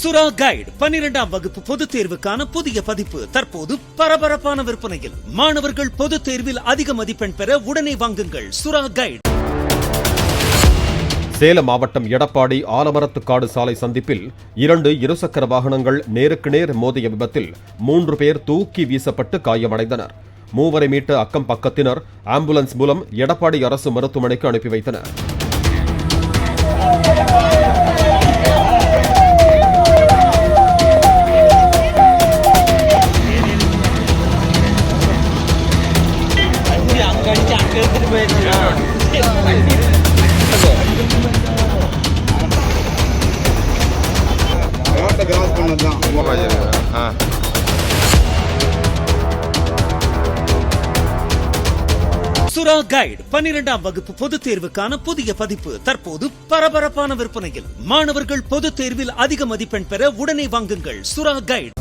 சுரா கைடு 12ஆம் வகுப்பு பொதுத் தேர்வுக்கான புதிய பதிப்பு தற்போது பரபரப்பான விற்பனையில். மாணவர்கள் பொதுத் தேர்வில் அதிக மதிப்பெண் பெற உடனே வாங்குங்கள் சுரா கைடு. சேலம் மாவட்டம் எடப்பாடி ஆலமரத்துக்காடு சாலை சந்திப்பில் 2 இருசக்கர வாகனங்கள் நேருக்கு நேர் மோதிய விபத்தில் 3 பேர் தூக்கி வீசப்பட்டு காயமடைந்தனர். 3 மீட்ட அக்கம் பக்கத்தினர் ஆம்புலன்ஸ் மூலம் எடப்பாடி அரசு மருத்துவமனைக்கு அனுப்பி வைத்தனர். சுரா கைடு 12ஆம் வகுப்பு பொதுத் தேர்வுக்கான புதிய பதிப்பு தற்போது பரபரப்பான விற்பனையில். மாணவர்கள் பொதுத் தேர்வில் அதிக மதிப்பெண் பெற உடனே வாங்குங்கள் சுரா கைடு.